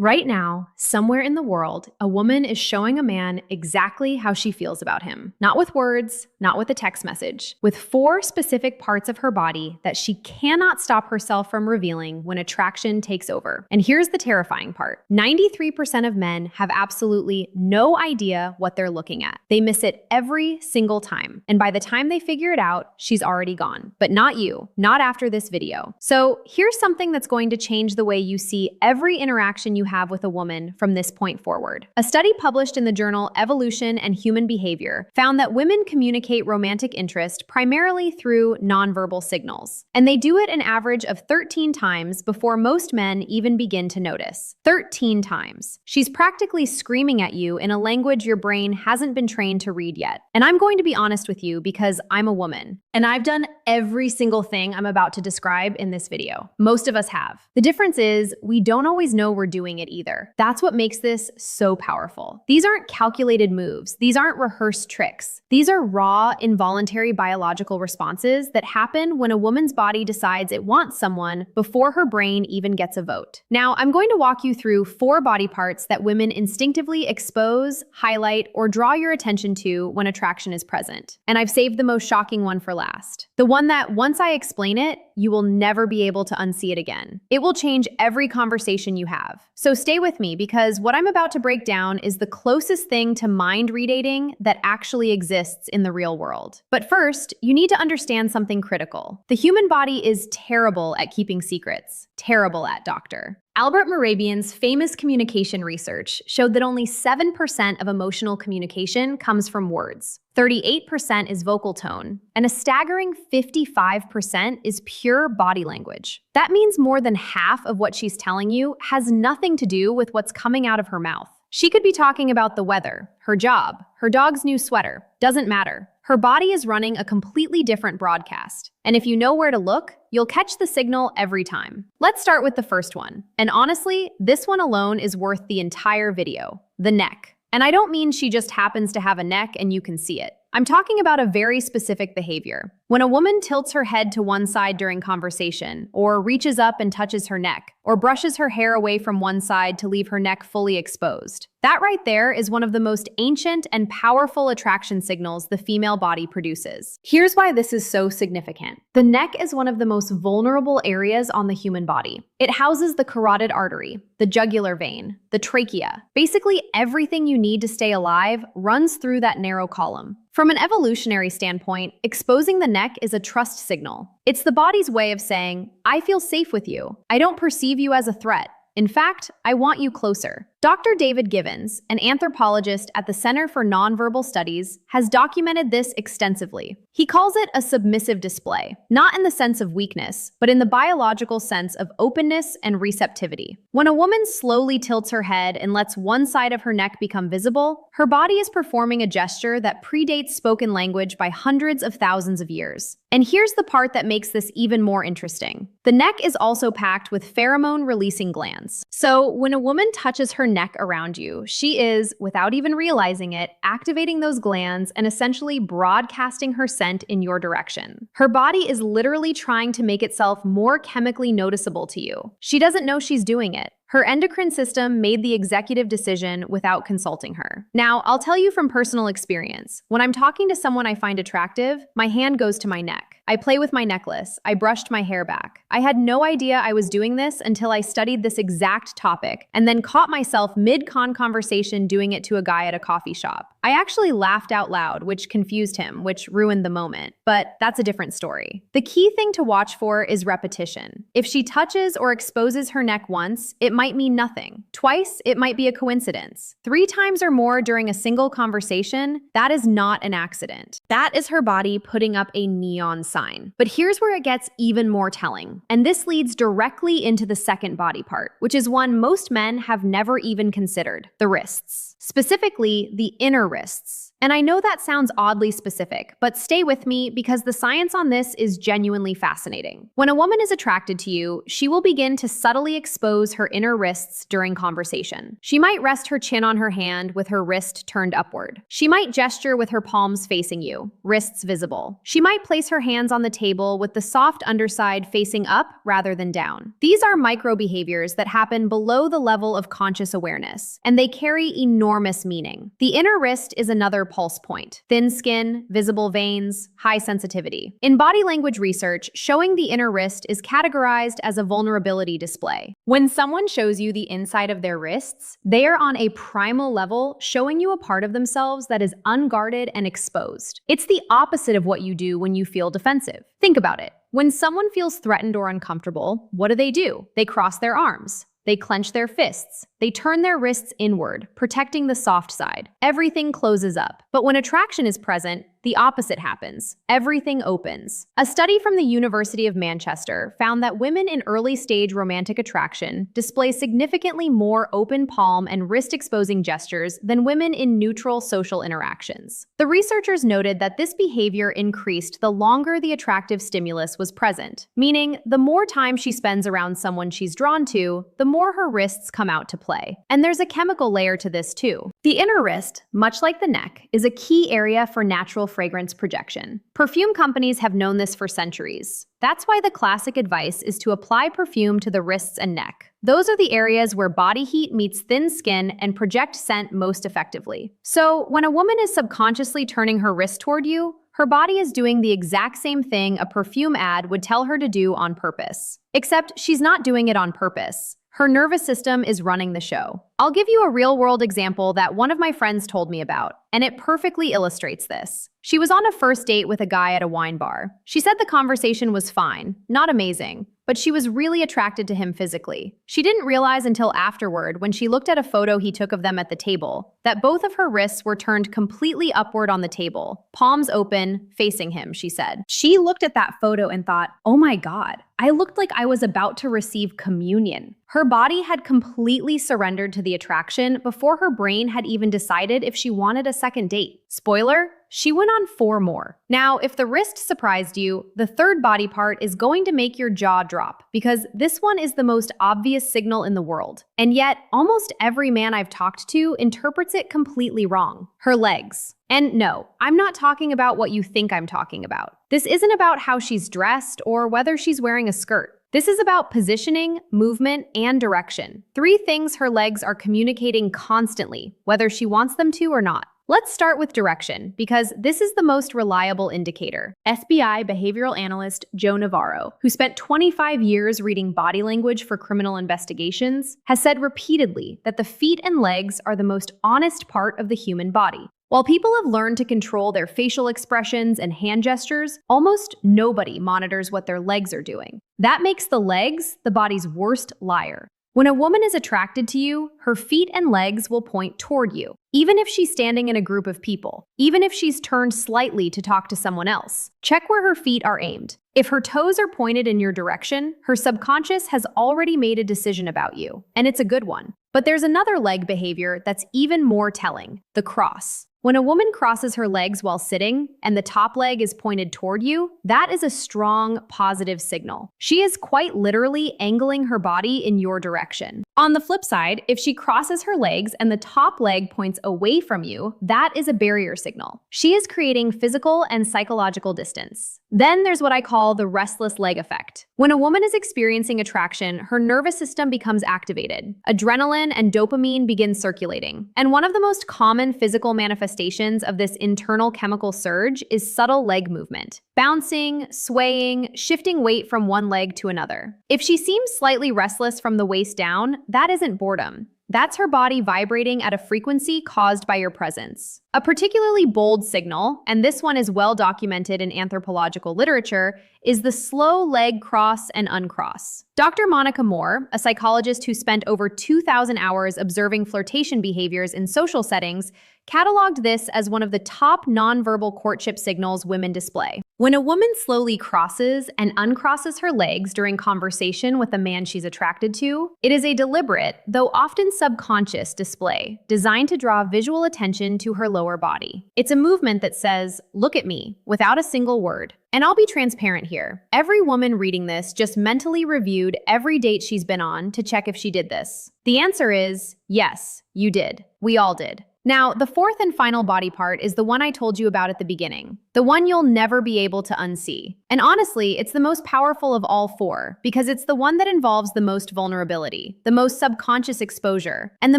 Right now, somewhere in the world, a woman is showing a man exactly how she feels about him. Not with words, not with a text message, with 4 specific parts of her body that she cannot stop herself from revealing when attraction takes over. And here's the terrifying part. 93% of men have absolutely no idea what they're looking at. They miss it every single time. And by the time they figure it out, she's already gone. But not you, not after this video. So here's something that's going to change the way you see every interaction you have with a woman from this point forward. A study published in the journal Evolution and Human Behavior found that women communicate romantic interest primarily through nonverbal signals. And they do it an average of 13 times before most men even begin to notice. 13 times. She's practically screaming at you in a language your brain hasn't been trained to read yet. And I'm going to be honest with you because I'm a woman. And I've done every single thing I'm about to describe in this video. Most of us have. The difference is we don't always know we're doing it either. That's what makes this so powerful. These aren't calculated moves. These aren't rehearsed tricks. These are raw, involuntary biological responses that happen when a woman's body decides it wants someone before her brain even gets a vote. Now, I'm going to walk you through 4 body parts that women instinctively expose, highlight, or draw your attention to when attraction is present. And I've saved the most shocking one for last. The one that, once I explain it, you will never be able to unsee it again. It will change every conversation you have. So stay with me because what I'm about to break down is the closest thing to mind redating that actually exists in the real world. But first, you need to understand something critical. The human body is terrible at keeping secrets. Terrible at, doctor. Albert Mehrabian's famous communication research showed that only 7% of emotional communication comes from words. 38% is vocal tone, and a staggering 55% is pure body language. That means more than half of what she's telling you has nothing to do with what's coming out of her mouth. She could be talking about the weather, her job, her dog's new sweater. Doesn't matter. Her body is running a completely different broadcast. And if you know where to look, you'll catch the signal every time. Let's start with the first one. And honestly, this one alone is worth the entire video. The neck. And I don't mean she just happens to have a neck and you can see it. I'm talking about a very specific behavior. When a woman tilts her head to one side during conversation, or reaches up and touches her neck, or brushes her hair away from one side to leave her neck fully exposed. That right there is one of the most ancient and powerful attraction signals the female body produces. Here's why this is so significant. The neck is one of the most vulnerable areas on the human body. It houses the carotid artery, the jugular vein, the trachea. Basically, everything you need to stay alive runs through that narrow column. From an evolutionary standpoint, exposing the neck is a trust signal. It's the body's way of saying, I feel safe with you. I don't perceive you as a threat. In fact, I want you closer. Dr. David Givens, an anthropologist at the Center for Nonverbal Studies, has documented this extensively. He calls it a submissive display, not in the sense of weakness, but in the biological sense of openness and receptivity. When a woman slowly tilts her head and lets one side of her neck become visible, her body is performing a gesture that predates spoken language by hundreds of thousands of years. And here's the part that makes this even more interesting. The neck is also packed with pheromone-releasing glands. So when a woman touches her neck around you, she is, without even realizing it, activating those glands and essentially broadcasting her scent in your direction. Her body is literally trying to make itself more chemically noticeable to you. She doesn't know she's doing it. Her endocrine system made the executive decision without consulting her. Now, I'll tell you from personal experience. When I'm talking to someone I find attractive, my hand goes to my neck. I play with my necklace. I brushed my hair back. I had no idea I was doing this until I studied this exact topic and then caught myself mid-conversation doing it to a guy at a coffee shop. I actually laughed out loud, which confused him, which ruined the moment. But that's a different story. The key thing to watch for is repetition. If she touches or exposes her neck once, it might mean nothing. Twice, it might be a coincidence. 3 times or more during a single conversation, that is not an accident. That is her body putting up a neon sign. But here's where it gets even more telling. And this leads directly into the second body part, which is one most men have never even considered: the wrists. Specifically, the inner wrists. And I know that sounds oddly specific, but stay with me because the science on this is genuinely fascinating. When a woman is attracted to you, she will begin to subtly expose her inner wrists during conversation. She might rest her chin on her hand with her wrist turned upward. She might gesture with her palms facing you, wrists visible. She might place her hands on the table with the soft underside facing up rather than down. These are micro behaviors that happen below the level of conscious awareness, and they carry enormous meaning. The inner wrist is another pulse point. Thin skin, visible veins, high sensitivity. In body language research, showing the inner wrist is categorized as a vulnerability display. When someone shows you the inside of their wrists, they are on a primal level showing you a part of themselves that is unguarded and exposed. It's the opposite of what you do when you feel defensive. Think about it. When someone feels threatened or uncomfortable, what do? They cross their arms. They clench their fists. They turn their wrists inward, protecting the soft side. Everything closes up. But when attraction is present, the opposite happens. Everything opens. A study from the University of Manchester found that women in early-stage romantic attraction display significantly more open palm and wrist-exposing gestures than women in neutral social interactions. The researchers noted that this behavior increased the longer the attractive stimulus was present, meaning the more time she spends around someone she's drawn to, the more her wrists come out to play. And there's a chemical layer to this too. The inner wrist, much like the neck, is a key area for natural fragrance projection. Perfume companies have known this for centuries. That's why the classic advice is to apply perfume to the wrists and neck. Those are the areas where body heat meets thin skin and project scent most effectively. So, when a woman is subconsciously turning her wrist toward you, her body is doing the exact same thing a perfume ad would tell her to do on purpose. Except she's not doing it on purpose. Her nervous system is running the show. I'll give you a real-world example that one of my friends told me about, and it perfectly illustrates this. She was on a first date with a guy at a wine bar. She said the conversation was fine, not amazing, but she was really attracted to him physically. She didn't realize until afterward, when she looked at a photo he took of them at the table, that both of her wrists were turned completely upward on the table, palms open, facing him, she said. She looked at that photo and thought, "Oh my God, I looked like I was about to receive communion." Her body had completely surrendered to the attraction before her brain had even decided if she wanted a second date. Spoiler, she went on 4 more. Now, if the wrist surprised you, the third body part is going to make your jaw drop because this one is the most obvious signal in the world. And yet, almost every man I've talked to interprets it completely wrong. Her legs. And no, I'm not talking about what you think I'm talking about. This isn't about how she's dressed or whether she's wearing a skirt. This is about positioning, movement, and direction. 3 things her legs are communicating constantly, whether she wants them to or not. Let's start with direction, because this is the most reliable indicator. FBI behavioral analyst Joe Navarro, who spent 25 years reading body language for criminal investigations, has said repeatedly that the feet and legs are the most honest part of the human body. While people have learned to control their facial expressions and hand gestures, almost nobody monitors what their legs are doing. That makes the legs the body's worst liar. When a woman is attracted to you, her feet and legs will point toward you, even if she's standing in a group of people, even if she's turned slightly to talk to someone else. Check where her feet are aimed. If her toes are pointed in your direction, her subconscious has already made a decision about you, and it's a good one. But there's another leg behavior that's even more telling: the cross. When a woman crosses her legs while sitting and the top leg is pointed toward you, that is a strong, positive signal. She is quite literally angling her body in your direction. On the flip side, if she crosses her legs and the top leg points away from you, that is a barrier signal. She is creating physical and psychological distance. Then there's what I call the restless leg effect. When a woman is experiencing attraction, her nervous system becomes activated. Adrenaline and dopamine begin circulating. And one of the most common physical manifestations of this internal chemical surge is subtle leg movement. Bouncing, swaying, shifting weight from one leg to another. If she seems slightly restless from the waist down, that isn't boredom. That's her body vibrating at a frequency caused by your presence. A particularly bold signal, and this one is well documented in anthropological literature, is the slow leg cross and uncross. Dr. Monica Moore, a psychologist who spent over 2,000 hours observing flirtation behaviors in social settings, cataloged this as one of the top nonverbal courtship signals women display. When a woman slowly crosses and uncrosses her legs during conversation with a man she's attracted to, it is a deliberate, though often subconscious, display designed to draw visual attention to her lower lower body. It's a movement that says, "Look at me," without a single word. And I'll be transparent here. Every woman reading this just mentally reviewed every date she's been on to check if she did this. The answer is yes, you did. We all did. Now, the fourth and final body part is the one I told you about at the beginning, the one you'll never be able to unsee. And honestly, it's the most powerful of all four because it's the one that involves the most vulnerability, the most subconscious exposure, and the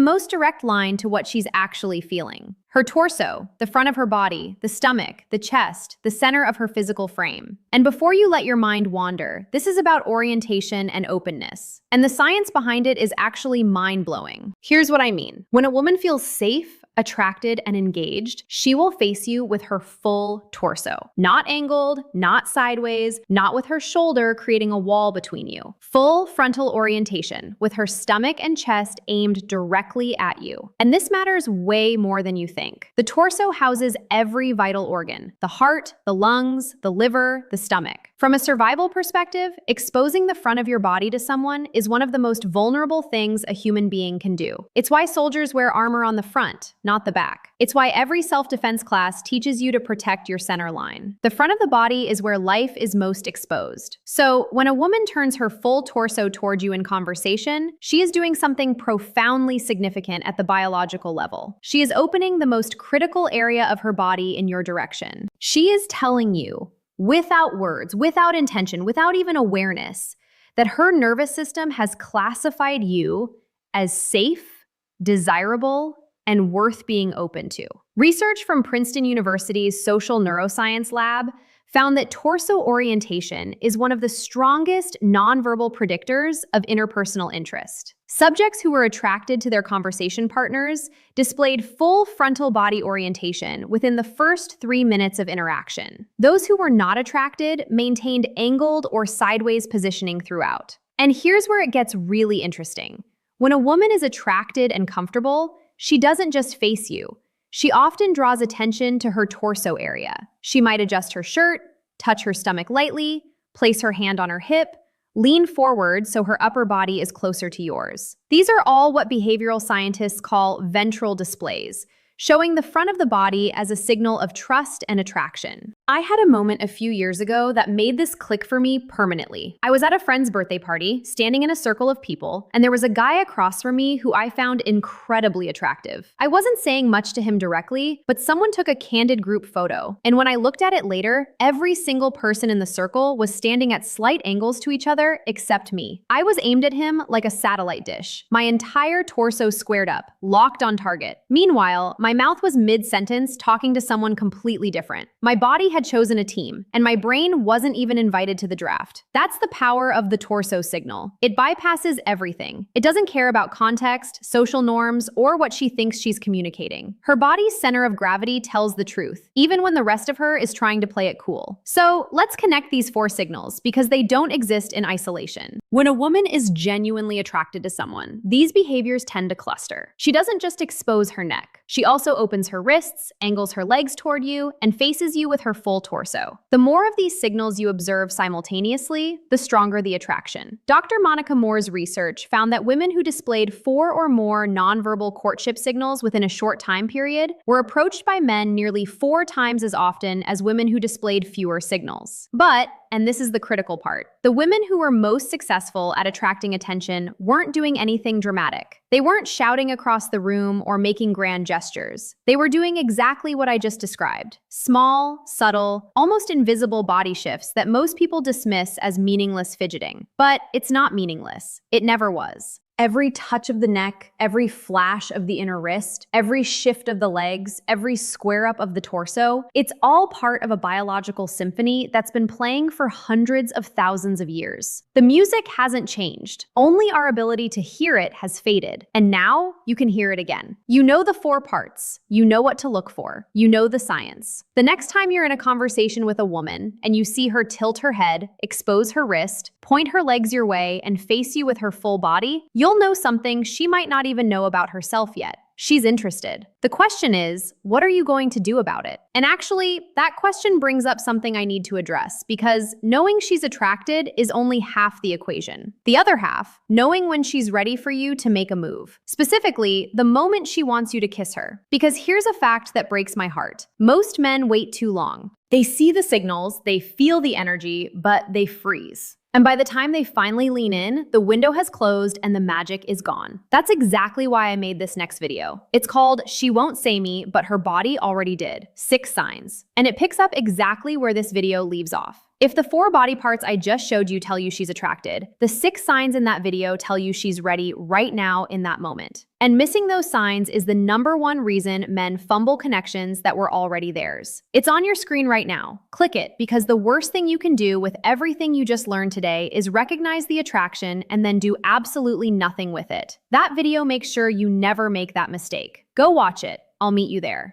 most direct line to what she's actually feeling. Her torso, the front of her body, the stomach, the chest, the center of her physical frame. And before you let your mind wander, this is about orientation and openness. And the science behind it is actually mind-blowing. Here's what I mean. When a woman feels safe, attracted, and engaged, she will face you with her full torso. Not angled, not sideways, not with her shoulder creating a wall between you. Full frontal orientation, with her stomach and chest aimed directly at you. And this matters way more than you think. The torso houses every vital organ: the heart, the lungs, the liver, the stomach. From a survival perspective, exposing the front of your body to someone is one of the most vulnerable things a human being can do. It's why soldiers wear armor on the front, not the back. It's why every self-defense class teaches you to protect your center line. The front of the body is where life is most exposed. So when a woman turns her full torso toward you in conversation, she is doing something profoundly significant at the biological level. She is opening the most critical area of her body in your direction. She is telling you, without words, without intention, without even awareness, that her nervous system has classified you as safe, desirable, and worth being open to. Research from Princeton University's Social Neuroscience Lab found that torso orientation is one of the strongest nonverbal predictors of interpersonal interest. Subjects who were attracted to their conversation partners displayed full frontal body orientation within the first 3 minutes of interaction. Those who were not attracted maintained angled or sideways positioning throughout. And here's where it gets really interesting. When a woman is attracted and comfortable, she doesn't just face you. She often draws attention to her torso area. She might adjust her shirt, touch her stomach lightly, place her hand on her hip, lean forward so her upper body is closer to yours. These are all what behavioral scientists call ventral displays, showing the front of the body as a signal of trust and attraction. I had a moment a few years ago that made this click for me permanently. I was at a friend's birthday party, standing in a circle of people, and there was a guy across from me who I found incredibly attractive. I wasn't saying much to him directly, but someone took a candid group photo, and when I looked at it later, every single person in the circle was standing at slight angles to each other except me. I was aimed at him like a satellite dish, my entire torso squared up, locked on target. Meanwhile, my mouth was mid-sentence talking to someone completely different. My body had chosen a team, and my brain wasn't even invited to the draft. That's the power of the torso signal. It bypasses everything. It doesn't care about context, social norms, or what she thinks she's communicating. Her body's center of gravity tells the truth, even when the rest of her is trying to play it cool. So let's connect these four signals because they don't exist in isolation. When a woman is genuinely attracted to someone, these behaviors tend to cluster. She doesn't just expose her neck. She also opens her wrists, angles her legs toward you, and faces you with her full torso. The more of these signals you observe simultaneously, the stronger the attraction. Dr. Monica Moore's research found that women who displayed 4 or more nonverbal courtship signals within a short time period were approached by men nearly 4 times as often as women who displayed fewer signals. But, and this is the critical part, the women who were most successful at attracting attention weren't doing anything dramatic. They weren't shouting across the room or making grand gestures. They were doing exactly what I just described. Small, subtle, almost invisible body shifts that most people dismiss as meaningless fidgeting. But it's not meaningless. It never was. Every touch of the neck, every flash of the inner wrist, every shift of the legs, every square up of the torso, it's all part of a biological symphony that's been playing for hundreds of thousands of years. The music hasn't changed. Only our ability to hear it has faded. And now you can hear it again. You know the 4 parts. You know what to look for. You know the science. The next time you're in a conversation with a woman and you see her tilt her head, expose her wrist, point her legs your way, and face you with her full body, you'll know something she might not even know about herself yet. She's interested. The question is, what are you going to do about it? And actually, that question brings up something I need to address, because knowing she's attracted is only half the equation. The other half, knowing when she's ready for you to make a move. Specifically, the moment she wants you to kiss her. Because here's a fact that breaks my heart. Most men wait too long. They see the signals, they feel the energy, but they freeze. And by the time they finally lean in, the window has closed and the magic is gone. That's exactly why I made this next video. It's called She Won't Say Me, but Her Body Already Did. 6 Signs. And it picks up exactly where this video leaves off. If the 4 body parts I just showed you tell you she's attracted, the 6 signs in that video tell you she's ready right now in that moment. And missing those signs is the #1 reason men fumble connections that were already theirs. It's on your screen right now. Click it, because the worst thing you can do with everything you just learned today is recognize the attraction and then do absolutely nothing with it. That video makes sure you never make that mistake. Go watch it. I'll meet you there.